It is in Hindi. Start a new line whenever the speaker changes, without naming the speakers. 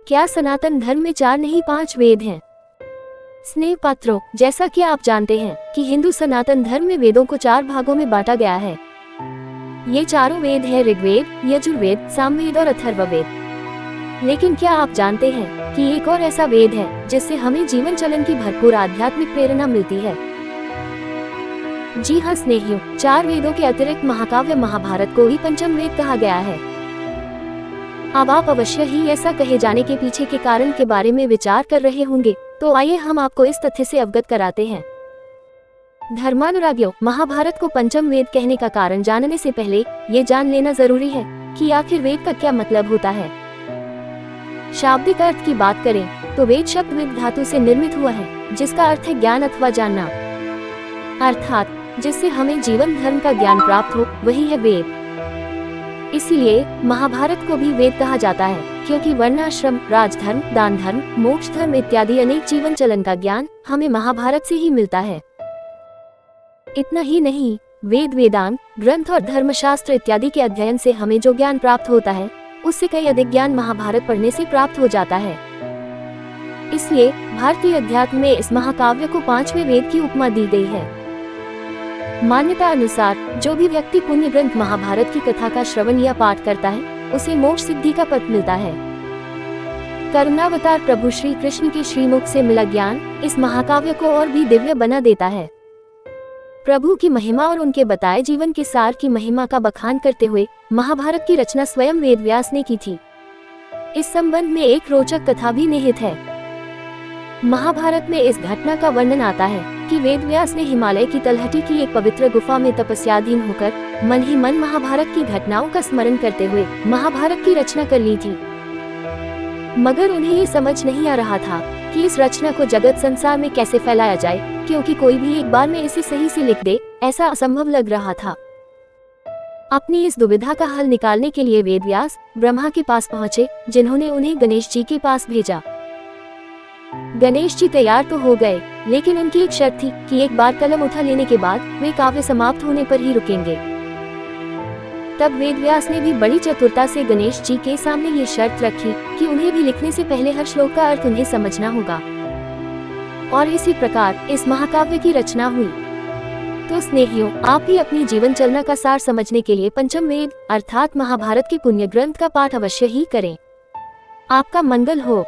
क्या सनातन धर्म में 4 नहीं 5 वेद हैं? स्नेह पात्रों, जैसा कि आप जानते हैं कि हिंदू सनातन धर्म में वेदों को 4 भागों में बांटा गया है। ये चारों वेद हैं ऋग्वेद, यजुर्वेद, सामवेद और अथर्ववेद। लेकिन क्या आप जानते हैं कि एक और ऐसा वेद है जिससे हमें जीवन चलन की भरपूर आध्यात्मिक प्रेरणा मिलती है? जी हाँ स्नेहियों, 4 वेदों के अतिरिक्त महाकाव्य महाभारत को ही पंचम वेद कहा गया है। अब आप अवश्य ही ऐसा कहे जाने के पीछे के कारण के बारे में विचार कर रहे होंगे, तो आइए हम आपको इस तथ्य से अवगत कराते हैं। धर्मानुरागियों, महाभारत को पंचम वेद कहने का कारण जानने से पहले ये जान लेना जरूरी है कि आखिर वेद का क्या मतलब होता है। शाब्दिक अर्थ की बात करें तो वेद शब्द विद धातु से निर्मित हुआ है, जिसका अर्थ है ज्ञान अथवा जानना, अर्थात जिससे हमें जीवन धर्म का ज्ञान प्राप्त हो, वही है वेद। इसीलिए महाभारत को भी वेद कहा जाता है, क्योंकि वर्णाश्रम, राजधर्म, दान धर्म, मोक्ष धर्म इत्यादि अनेक जीवन चलन का ज्ञान हमें महाभारत से ही मिलता है। इतना ही नहीं, वेद, वेदांत, ग्रंथ और धर्मशास्त्र इत्यादि के अध्ययन से हमें जो ज्ञान प्राप्त होता है, उससे कई अधिक ज्ञान महाभारत पढ़ने से प्राप्त हो जाता है। इसलिए भारतीय अध्यात्म में इस महाकाव्य को 5वें वेद की उपमा दी गई है। मान्यता अनुसार जो भी व्यक्ति पुण्य ग्रंथ महाभारत की कथा का श्रवण या पाठ करता है, उसे मोक्ष सिद्धि का पथ मिलता है। करुणावतार प्रभु श्री कृष्ण के श्रीमुख से मिला ज्ञान इस महाकाव्य को और भी दिव्य बना देता है। प्रभु की महिमा और उनके बताए जीवन के सार की महिमा का बखान करते हुए महाभारत की रचना स्वयं वेदव्यास ने की थी। इस संबंध में एक रोचक कथा भी निहित है। महाभारत में इस घटना का वर्णन आता है कि वेदव्यास ने हिमालय की तलहटी की एक पवित्र गुफा में तपस्याधीन होकर मन ही मन महाभारत की घटनाओं का स्मरण करते हुए महाभारत की रचना कर ली थी। मगर उन्हें ये समझ नहीं आ रहा था कि इस रचना को जगत संसार में कैसे फैलाया जाए, क्योंकि कोई भी एक बार में इसे सही से लिख दे, ऐसा असंभव लग रहा था। अपनी इस दुविधा का हल निकालने के लिए वेदव्यास ब्रह्मा के पास पहुँचे, जिन्होंने उन्हें गणेश जी के पास भेजा। गणेश जी तैयार तो हो गए, लेकिन उनकी एक शर्त थी कि एक बार कलम उठा लेने के बाद वे काव्य समाप्त होने पर ही रुकेंगे। तब वेदव्यास ने भी बड़ी चतुरता से गणेश जी के सामने ये शर्त रखी कि उन्हें भी लिखने से पहले हर श्लोक का अर्थ उन्हें समझना होगा, और इसी प्रकार इस महाकाव्य की रचना हुई। तो स्नेहियों, आप भी अपनी जीवन चलना का सार समझने के लिए पंचम वेद अर्थात महाभारत के पुण्य ग्रंथ का पाठ अवश्य ही करें। आपका मंगल हो।